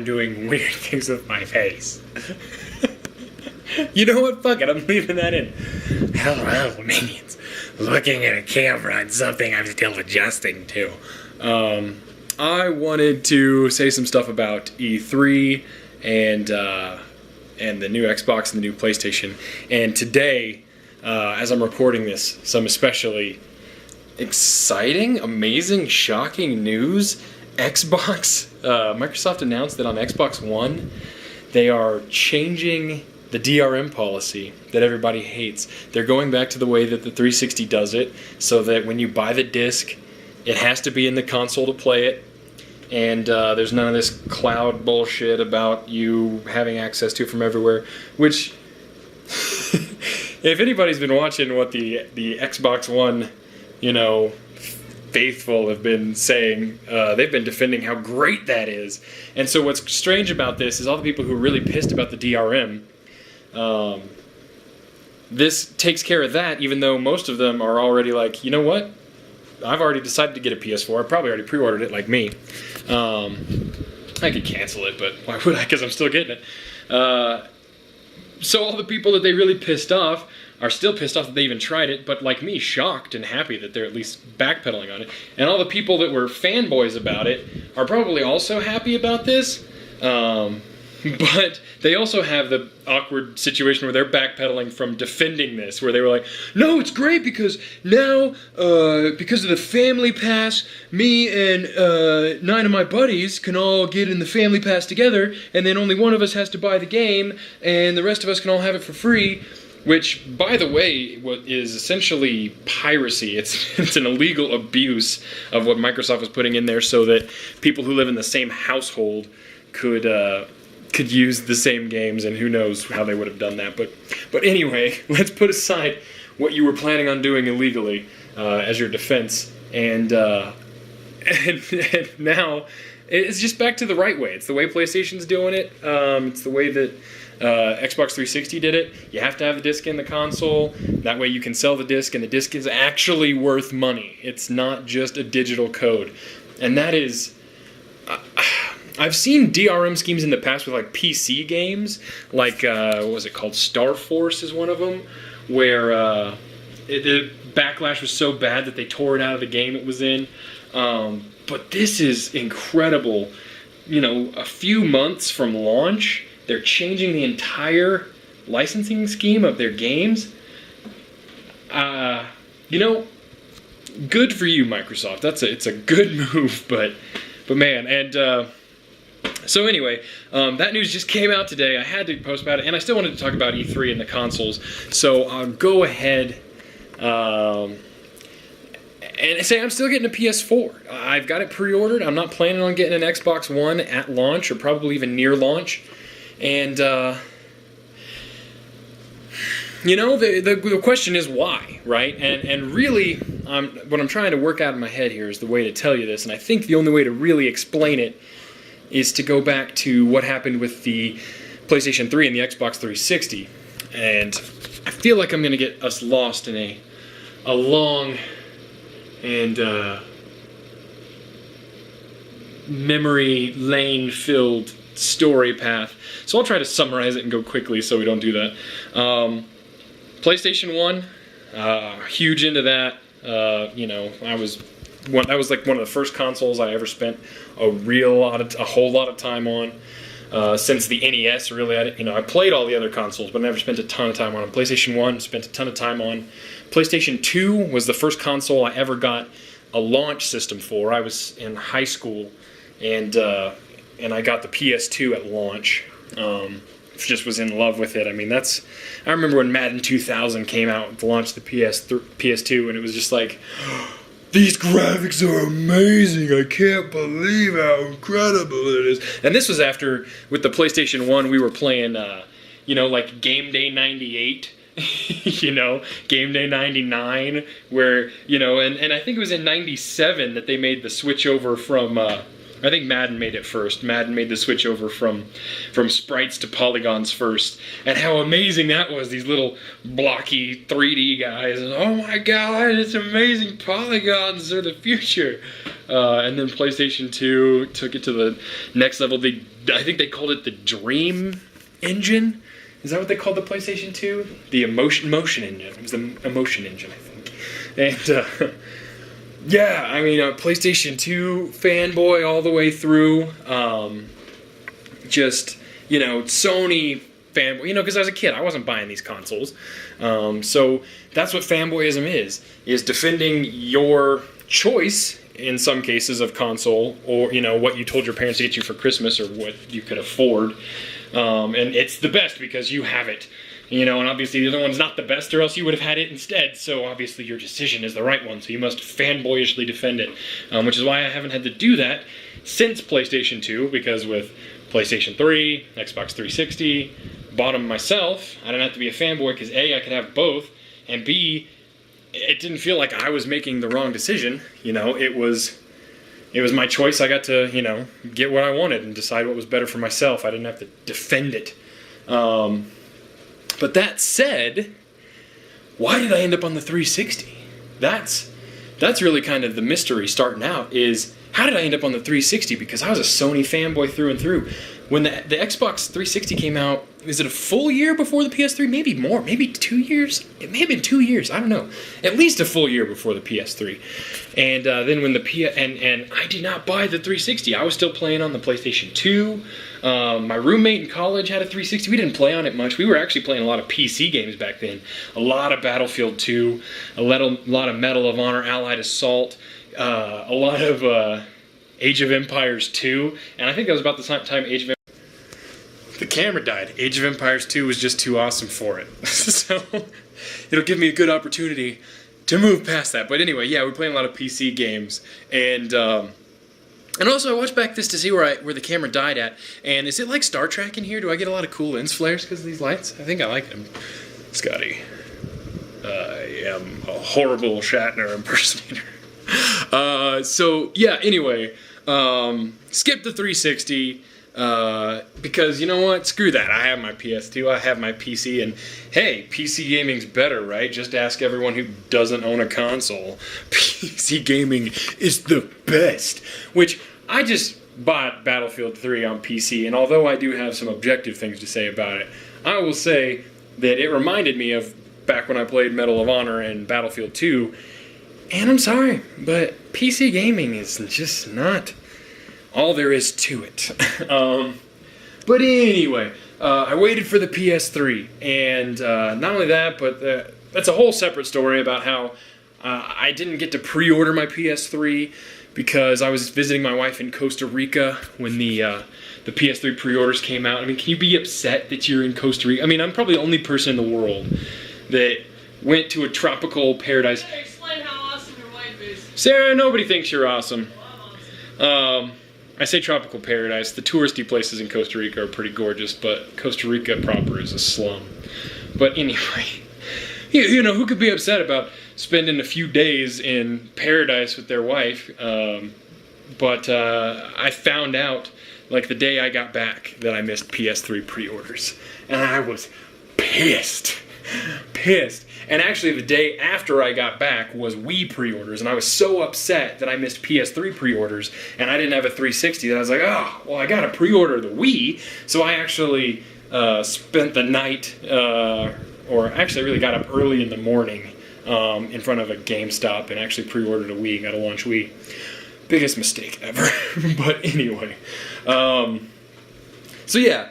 doing weird things with my face. You know what? Fuck it. I'm leaving that in. Hello, minions. Looking at a camera and something I'm still adjusting to. I wanted to say some stuff about E3 and the new Xbox and the new PlayStation. And today, as I'm recording this, some especially exciting, amazing, shocking news. Microsoft announced that on Xbox One, they are changing the DRM policy that everybody hates. They're going back to the way that the 360 does it, so that when you buy the disc, it has to be in the console to play it, and there's none of this cloud bullshit about you having access to it from everywhere, which, if anybody's been watching what the Xbox One, faithful have been saying, they've been defending how great that is. And so what's strange about this is all the people who are really pissed about the DRM, this takes care of that, even though most of them are already like, you know what? I've already decided to get a PS4. I probably already pre-ordered it, like me. I could cancel it, but why would I? Because I'm still getting it. So all the people that they really pissed off are still pissed off that they even tried it, but like me, shocked and happy that they're at least backpedaling on it. And all the people that were fanboys about it are probably also happy about this. But they also have the awkward situation where they're backpedaling from defending this, where they were like, no, it's great because now, because of the family pass, me and 9 of my buddies can all get in the family pass together, and then only one of us has to buy the game, and the rest of us can all have it for free. Which, by the way, what is essentially piracy. It's an illegal abuse of what Microsoft was putting in there so that people who live in the same household could use the same games, and who knows how they would have done that. But anyway, let's put aside what you were planning on doing illegally as your defense, and now it's just back to the right way. It's the way PlayStation's doing it. It's the way that Xbox 360 did it. You have to have the disc in the console. That way you can sell the disc, and the disc is actually worth money. It's not just a digital code. And that is... I've seen DRM schemes in the past with like PC games, like what was it called? Star Force is one of them, where the backlash was so bad that they tore it out of the game it was in. But this is incredible. A few months from launch, they're changing the entire licensing scheme of their games. Good for you, Microsoft. It's a good move, but man, and. So anyway, that news just came out today. I had to post about it, and I still wanted to talk about E3 and the consoles. So I'll go ahead and say I'm still getting a PS4. I've got it pre-ordered. I'm not planning on getting an Xbox One at launch, or probably even near launch. And the question is why, right? And really, what I'm trying to work out in my head here is the way to tell you this, and I think the only way to really explain it is to go back to what happened with the PlayStation 3 and the Xbox 360. And I feel like I'm going to get us lost in a long and memory lane-filled story path. So I'll try to summarize it and go quickly so we don't do that. PlayStation 1, huge into that. That was like one of the first consoles I ever spent a whole lot of time on. Since the NES, really, I played all the other consoles, but I never spent a ton of time on them. PlayStation 1, spent a ton of time on. PlayStation 2 was the first console I ever got a launch system for. I was in high school, and I got the PS2 at launch. Just was in love with it. I mean, I remember when Madden 2000 came out to launch the PS2, and it was just like, these graphics are amazing. I can't believe how incredible it is. And this was after, with the PlayStation 1, we were playing, like Game Day 98, Game Day 99, where, and I think it was in 97 that they made the switch over from, I think Madden made it first. Madden made the switch over from sprites to polygons first. And how amazing that was, these little blocky 3D guys. And, oh my god, it's amazing, polygons are the future. And then PlayStation 2 took it to the next level. I think they called it the Dream Engine. Is that what they called the PlayStation 2? The motion engine. It was the emotion engine, I think. And yeah, I mean, PlayStation 2 fanboy all the way through. Just, you know, Sony fanboy. You know, because as a kid, I wasn't buying these consoles. So that's what fanboyism is defending your choice, in some cases, of console, or, you know, what you told your parents to get you for Christmas, or what you could afford. And it's the best because you have it. You know, and obviously the other one's not the best, or else you would have had it instead. So obviously your decision is the right one, so you must fanboyishly defend it. Which is why I haven't had to do that since PlayStation 2, because with PlayStation 3, Xbox 360, bought them myself, I didn't have to be a fanboy, because A, I could have both, and B, it didn't feel like I was making the wrong decision. You know, it was my choice. I got to, you know, get what I wanted and decide what was better for myself. I didn't have to defend it. But that said, why did I end up on the 360? That's really kind of the mystery starting out, is how did I end up on the 360? Because I was a Sony fanboy through and through. When the Xbox 360 came out, is it a full year before the PS3? Maybe more, maybe 2 years? It may have been 2 years, I don't know. At least a full year before the PS3. And then when the and I did not buy the 360. I was still playing on the PlayStation 2. My roommate in college had a 360. We didn't play on it much. We were actually playing a lot of PC games back then. A lot of Battlefield 2, a lot of Medal of Honor, Allied Assault, a lot of Age of Empires 2. And I think that was about the time Age of Empires... The camera died. Age of Empires 2 was just too awesome for it. So it'll give me a good opportunity to move past that. But anyway, yeah, we're playing a lot of PC games. And also I watched back this to see where the camera died at. And is it like Star Trek in here? Do I get a lot of cool lens flares because of these lights? I think I like them. Scotty. I am a horrible Shatner impersonator. So, yeah, anyway. Skip the 360. Because you know what? Screw that. I have my PS2, I have my PC, and hey, PC gaming's better, right? Just ask everyone who doesn't own a console. PC gaming is the best. Which, I just bought Battlefield 3 on PC, and although I do have some objective things to say about it, I will say that it reminded me of back when I played Medal of Honor and Battlefield 2, and I'm sorry, but PC gaming is just not all there is to it. But anyway, I waited for the PS3, and not only that, but that's a whole separate story about how I didn't get to pre-order my PS3 because I was visiting my wife in Costa Rica when the PS3 pre-orders came out. I mean, can you be upset that you're in Costa Rica? I mean, I'm probably the only person in the world that went to a tropical paradise. You gotta explain how awesome your wife is. Sarah, nobody thinks you're awesome. Well, I'm awesome. I say tropical paradise. The touristy places in Costa Rica are pretty gorgeous, but Costa Rica proper is a slum. But anyway, you know, who could be upset about spending a few days in paradise with their wife? But I found out, like the day I got back, that I missed PS3 pre-orders. And I was pissed. And actually the day after I got back was Wii pre-orders, and I was so upset that I missed PS3 pre-orders and I didn't have a 360 that I was like, oh, well, I gotta pre-order the Wii. So I actually spent the night, or actually I really got up early in the morning in front of a GameStop and actually pre-ordered a Wii, got a launch Wii. Biggest mistake ever. But anyway, so yeah.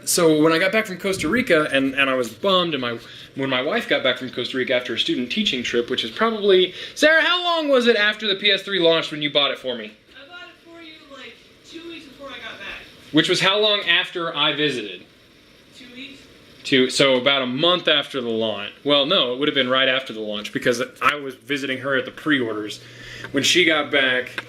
So when I got back from Costa Rica, and I was bummed, and when my wife got back from Costa Rica after a student teaching trip, which is probably... Sarah, how long was it after the PS3 launched when you bought it for me? I bought it for you like 2 weeks before I got back. Which was how long after I visited? 2 weeks? So about a month after the launch. Well, no, it would have been right after the launch, because I was visiting her at the pre-orders when she got back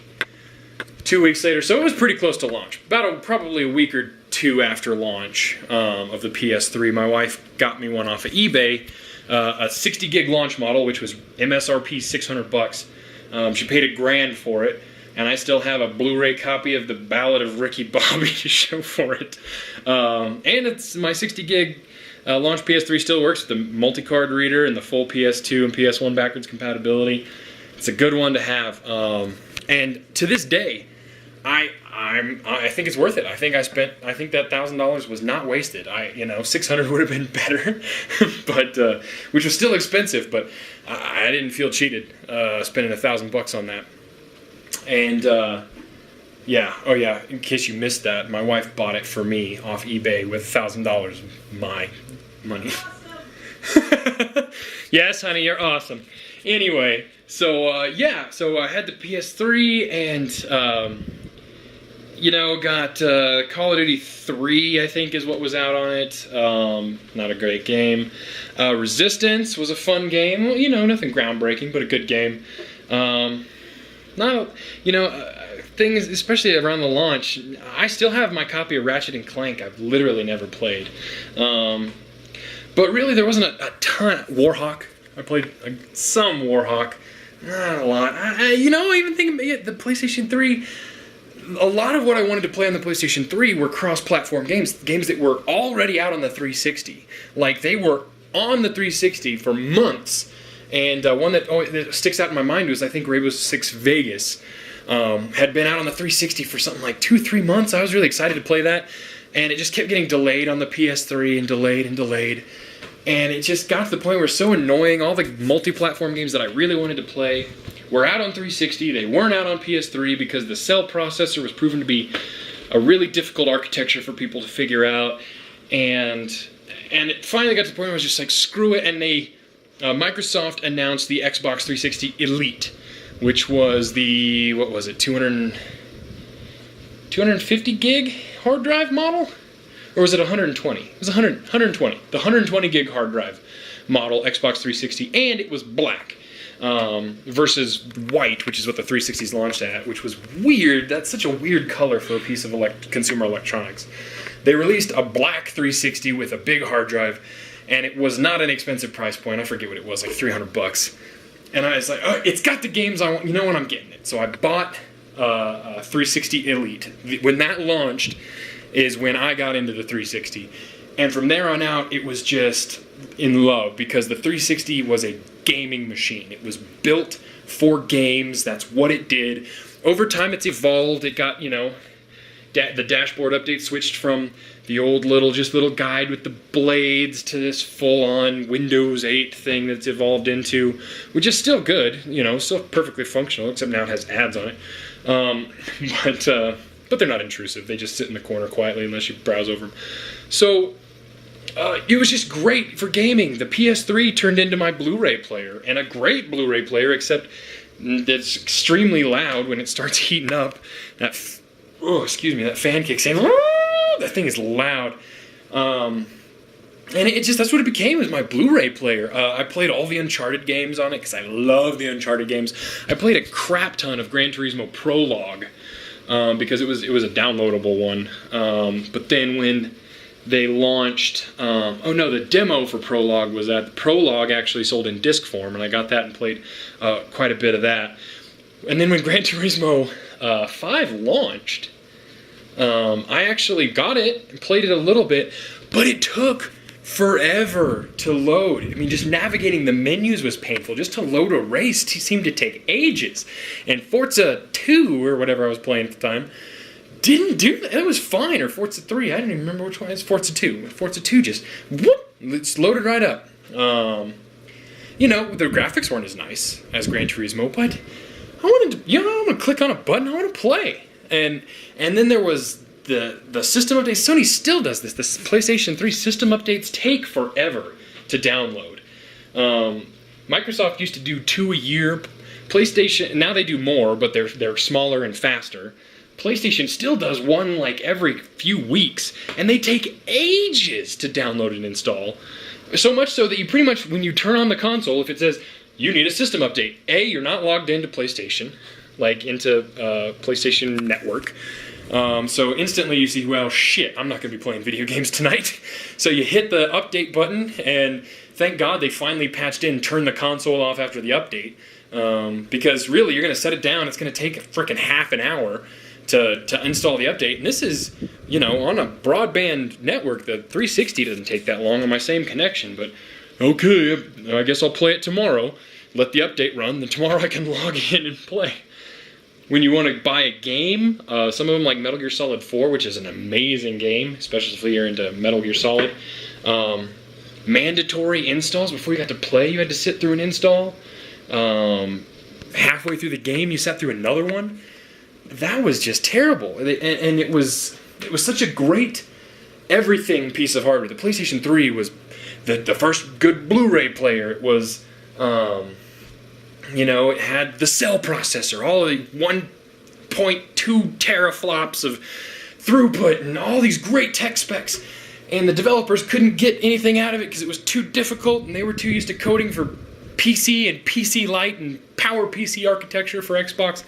2 weeks later. So it was pretty close to launch. Probably a week or two after launch of the PS3. My wife got me one off of eBay, a 60 gig launch model, which was MSRP $600. She paid $1,000 for it, and I still have a Blu-ray copy of the Ballad of Ricky Bobby to show for it. And it's my 60 gig launch PS3 still works with the multi-card reader and the full PS2 and PS1 backwards compatibility. It's a good one to have. And to this day, I think it's worth it. I think that $1,000 was not wasted. $600 would have been better, but which was still expensive. But I didn't feel cheated spending $1,000 on that. And yeah, oh yeah. In case you missed that, my wife bought it for me off eBay with $1,000 of my money. Yes, honey, you're awesome. Anyway, so yeah, so I had the PS3 and got Call of Duty 3, I think is what was out on it. Not a great game. Resistance was a fun game. Well, nothing groundbreaking, but a good game. Things, especially around the launch, I still have my copy of Ratchet and Clank. I've literally never played. But really, there wasn't a ton. Warhawk. I played some Warhawk. Not a lot. Even thinking the PlayStation 3, a lot of what I wanted to play on the PlayStation 3 were cross-platform games that were already out on the 360. Like, they were on the 360 for months. And one that sticks out in my mind was, I think, Rainbow Six Vegas. Had been out on the 360 for something like 2-3 months. I was really excited to play that. And it just kept getting delayed on the PS3 and delayed and delayed. And it just got to the point where it's so annoying. All the multi-platform games that I really wanted to play were out on 360. They weren't out on PS3 because the cell processor was proven to be a really difficult architecture for people to figure out. And it finally got to the point where I was just like, screw it. And Microsoft announced the Xbox 360 Elite, which was the, 250 gig hard drive model? Or was it 120? It was 120. The 120 gig hard drive model Xbox 360, and it was black versus white, which is what the 360's launched at, which was weird. That's such a weird color for a piece of consumer electronics. They released a black 360 with a big hard drive, and it was not an expensive price point. I forget what it was, like $300. And I was like, oh, it's got the games I want. You know what? I'm getting it. So I bought a 360 Elite. When that launched is when I got into the 360. And from there on out, it was just in love because the 360 was a gaming machine. It was built for games. That's what it did. Over time, it's evolved. It got, the dashboard update switched from the old little guide with the blades to this full-on Windows 8 thing that's evolved into, which is still good, still perfectly functional, except now it has ads on it. But they're not intrusive. They just sit in the corner quietly unless you browse over them. So it was just great for gaming. The PS3 turned into my Blu-ray player, and a great Blu-ray player, except it's extremely loud when it starts heating up. That fan kicks in. That thing is loud. And that's what it became, was my Blu-ray player. I played all the Uncharted games on it because I love the Uncharted games. I played a crap ton of Gran Turismo Prologue because it was a downloadable one. But then when they launched, the demo for Prologue was that. The Prologue actually sold in disc form, and I got that and played quite a bit of that. And then when Gran Turismo 5 launched, I actually got it and played it a little bit, but it took forever to load. I mean, just navigating the menus was painful. Just to load a race seemed to take ages. And Forza 2, or whatever I was playing at the time, didn't do that. It was fine. Or Forza 3, I don't even remember which one. It's Forza 2. Forza 2 just, it's loaded right up. The graphics weren't as nice as Gran Turismo, but I wanted to, I'm going to click on a button, I want to play. And then there was the system updates. Sony still does this. The PlayStation 3 system updates take forever to download. Microsoft used to do 2 a year. PlayStation, now they do more, but they're smaller and faster. PlayStation still does one like every few weeks, and they take ages to download and install. So much so that you pretty much, when you turn on the console, if it says, you need a system update, A, you're not logged into PlayStation, like into PlayStation Network. So instantly you see, well, shit, I'm not going to be playing video games tonight. So you hit the update button, and thank God they finally patched in turn the console off after the update. Because really, you're going to set it down, it's going to take a frickin' half an hour to install the update. And this is, on a broadband network, the 360 doesn't take that long on my same connection. But, okay, I guess I'll play it tomorrow. Let the update run, then tomorrow I can log in and play. when you want to buy a game, some of them like Metal Gear Solid 4, which is an amazing game, especially if you're into Metal Gear Solid. Mandatory installs before you got to play. You had to sit through an install. Halfway through the game, you sat through another one. That was just terrible, and it was such a great everything piece of hardware. The PlayStation 3 was the first good Blu-ray player. It was, it had the cell processor, all of the 1.2 teraflops of throughput, and all these great tech specs. And the developers couldn't get anything out of it because it was too difficult, and they were too used to coding for PC and PC Lite and Power PC architecture for Xbox.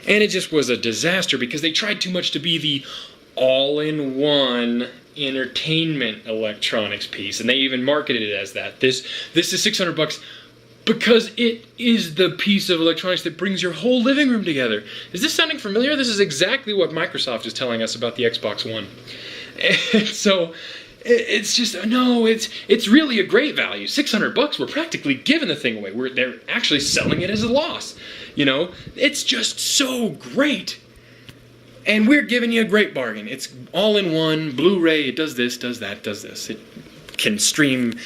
And it just was a disaster because they tried too much to be the all-in-one entertainment electronics piece, and they even marketed it as that. This is $600 because it is the piece of electronics that brings your whole living room together. Is this sounding familiar? This is exactly what Microsoft is telling us about the Xbox One. And so it's just, no, it's really a great value. $600, we're practically giving the thing away. They're actually selling it as a loss. It's just so great. And we're giving you a great bargain. It's all in one, Blu-ray, it does this, does that, does this. It can stream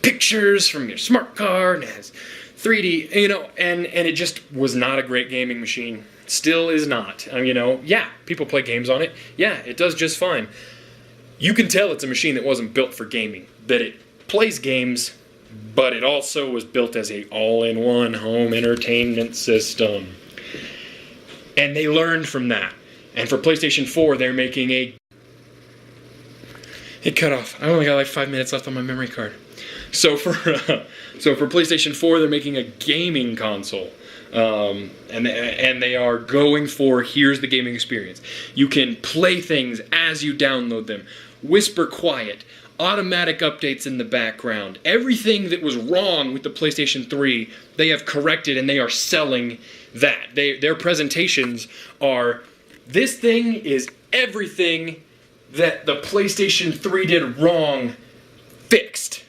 pictures from your smart card, and it has 3D, and it just was not a great gaming machine. Still is not. Yeah, people play games on it. Yeah, it does just fine. You can tell it's a machine that wasn't built for gaming, that it plays games, but it also was built as a all-in-one home entertainment system. And they learned from that. And for PlayStation 4, they're making it cut off. I only got like 5 minutes left on my memory card. So for PlayStation 4, they're making a gaming console. And they are going for, here's the gaming experience. You can play things as you download them. Whisper quiet. Automatic updates in the background. Everything that was wrong with the PlayStation 3, they have corrected, and they are selling that. Their presentations are, this thing is everything that the PlayStation 3 did wrong, fixed,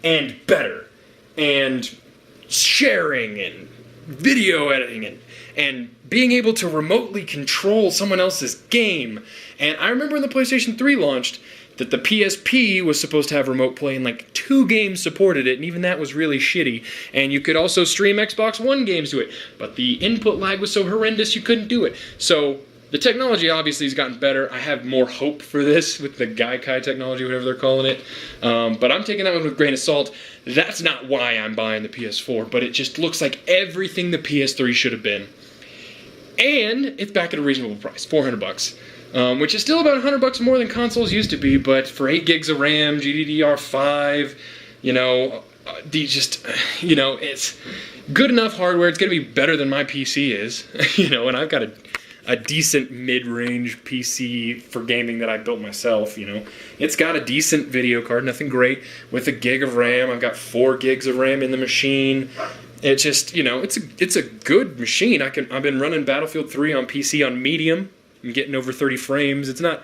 and better. And sharing, and video editing, and being able to remotely control someone else's game. And I remember when the PlayStation 3 launched that the PSP was supposed to have remote play, and like 2 games supported it, and even that was really shitty. And you could also stream Xbox One games to it, but the input lag was so horrendous you couldn't do it. So the technology obviously has gotten better. I have more hope for this with the Gaikai technology, whatever they're calling it. But I'm taking that one with a grain of salt. That's not why I'm buying the PS4, but it just looks like everything the PS3 should have been. And it's back at a reasonable price, $400. Which is still about $100 more than consoles used to be, but for 8 gigs of RAM, GDDR5, it's good enough hardware. It's going to be better than my PC is, and I've got a decent mid-range PC for gaming that I built myself, It's got a decent video card, nothing great, with a gig of RAM. I've got 4 gigs of RAM in the machine. It's just, it's a good machine. I've been running Battlefield 3 on PC on medium. I'm getting over 30 frames. It's not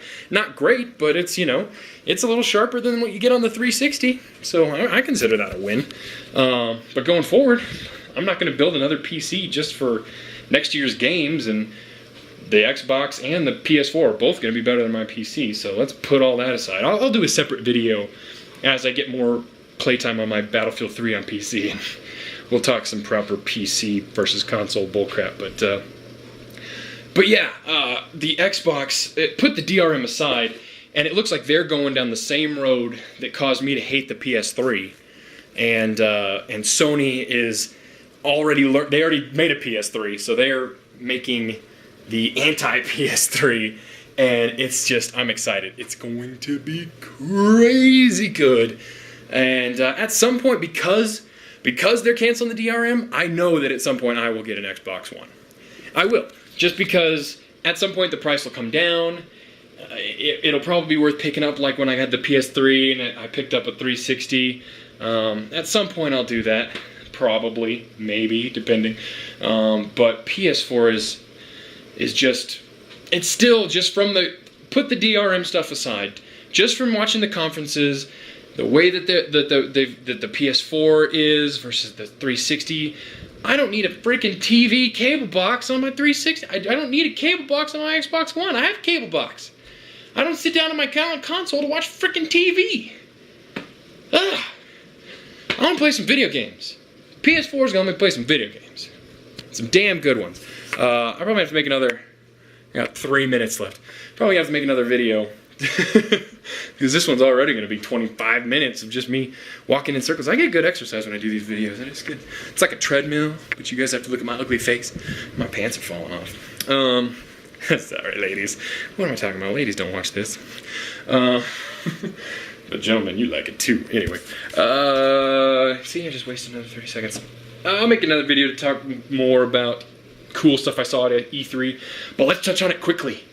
great, but it's, it's a little sharper than what you get on the 360. So I consider that a win. But going forward, I'm not going to build another PC just for next year's games, and the Xbox and the PS4 are both going to be better than my PC. So let's put all that aside. I'll do a separate video as I get more playtime on my Battlefield 3 on PC, and we'll talk some proper PC versus console bullcrap. But yeah, the Xbox, put the DRM aside, and it looks like they're going down the same road that caused me to hate the PS3. And Sony is already they already made a PS3, so they're making the Anti PS3, and it's just, I'm excited. It's going to be crazy good. And at some point, because they're canceling the DRM, I know that at some point I will get an Xbox One. I will. Just because at some point the price will come down. It'll probably be worth picking up, like when I had the PS3 and I picked up a 360. At some point I'll do that. Probably, maybe, depending. But PS4 is just, it's still just from put the DRM stuff aside, just from watching the conferences, the way that the PS4 is versus the 360, I don't need a freaking TV cable box on my 360. I don't need a cable box on my Xbox One. I have a cable box. I don't sit down on my console to watch freaking TV. Ugh. I want to play some video games. PS4 is going to let me play some video games. Some damn good ones. I probably have to make another... I got 3 minutes left. Probably have to make another video. Because this one's already going to be 25 minutes of just me walking in circles. I get good exercise when I do these videos. And it's good. It's like a treadmill, but you guys have to look at my ugly face. My pants are falling off. Sorry, ladies. What am I talking about? Ladies don't watch this. But gentlemen, you like it too. Anyway. See, I just wasted another 30 seconds. I'll make another video to talk more about cool stuff I saw at E3. But let's touch on it quickly.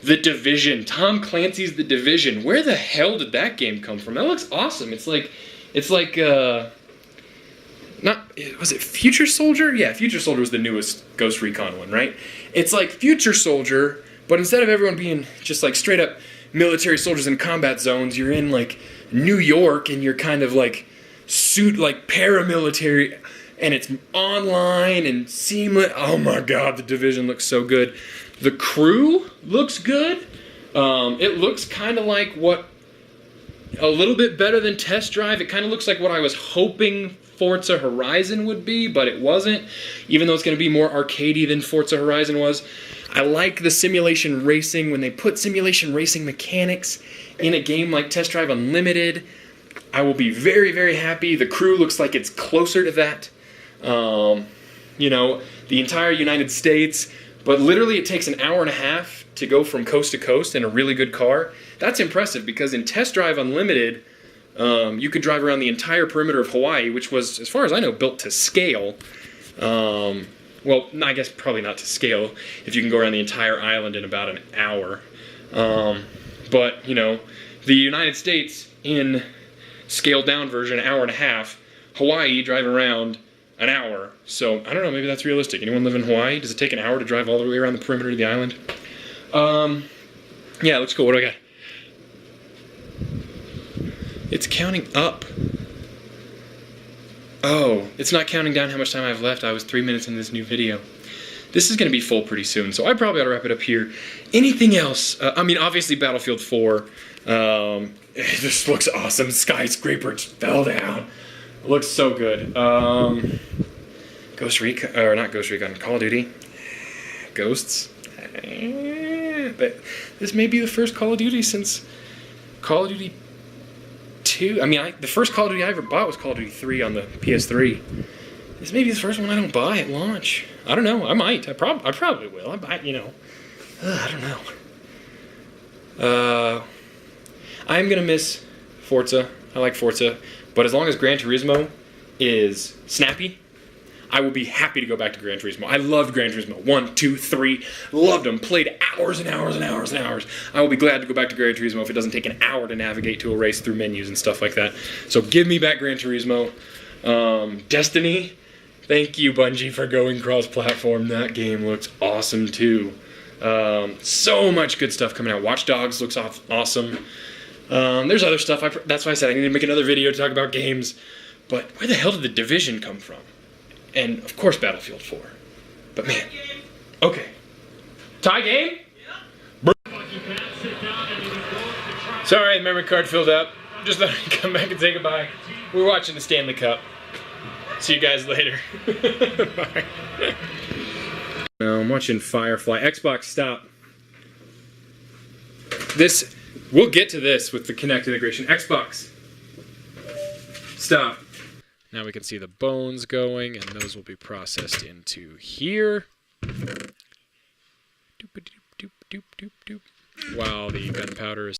The Division. Tom Clancy's The Division. Where the hell did that game come from? That looks awesome. It's like was it Future Soldier? Yeah, Future Soldier was the newest Ghost Recon one, right? It's like Future Soldier, but instead of everyone being just like straight up military soldiers in combat zones, you're in like New York and you're kind of like like paramilitary, and it's online and seamless. Oh my god, The Division looks so good. The crew looks good. It looks kind of like a little bit better than Test Drive. It kind of looks like what I was hoping Forza Horizon would be, but it wasn't, even though it's going to be more arcadey than Forza Horizon was. I like the simulation racing. When they put simulation racing mechanics in a game like Test Drive Unlimited, I will be very, very happy. The crew looks like it's closer to that. You know, the entire United States, but literally it takes an hour and a half to go from coast to coast in a really good car. That's impressive because in Test Drive Unlimited, you could drive around the entire perimeter of Hawaii, which was, as far as I know, built to scale. Well, I guess probably not to scale if you can go around the entire island in about an hour. But, you know, the United States in scaled down version, an hour and a half. Hawaii, driving around an hour. So, I don't know, maybe that's realistic. Anyone live in Hawaii? Does it take an hour to drive all the way around the perimeter of the island? Yeah, it looks cool. What do I got? It's counting up. Oh, it's not counting down how much time I have left. I was 3 minutes in this new video. This is going to be full pretty soon, so I probably ought to wrap it up here. Anything else? I mean, obviously Battlefield 4. This looks awesome. Skyscraper just fell down. It looks so good. Ghost Recon, or not Ghost Recon, Call of Duty. Ghosts. But this may be the first Call of Duty since Call of Duty 2. I mean, the first Call of Duty I ever bought was Call of Duty 3 on the PS3. This may be the first one I don't buy at launch. I don't know. I might. I probably will. I might, you know. I don't know. I'm going to miss Forza. I like Forza. But as long as Gran Turismo is snappy, I will be happy to go back to Gran Turismo. I loved Gran Turismo 1, 2, 3. Loved them. Played hours and hours and hours and hours. I will be glad to go back to Gran Turismo if it doesn't take an hour to navigate to a race through menus and stuff like that. So give me back Gran Turismo. Destiny, thank you, Bungie, for going cross-platform. That game looks awesome, too. So much good stuff coming out. Watch Dogs looks awesome. There's other stuff. That's why I said I need to make another video to talk about games. But where the hell did The Division come from? And, of course, Battlefield 4. But, man. Okay. Tie game? Yeah. Sorry, the memory card filled up. Just thought I'd come back and say goodbye. We're watching the Stanley Cup. See you guys later. Bye. I'm watching Firefly. Xbox, stop. We'll get to this with the Kinect integration. Xbox, stop. Now we can see the bones going, and those will be processed into here. Doop, doop, doop, doop, doop, doop. While the gunpowder is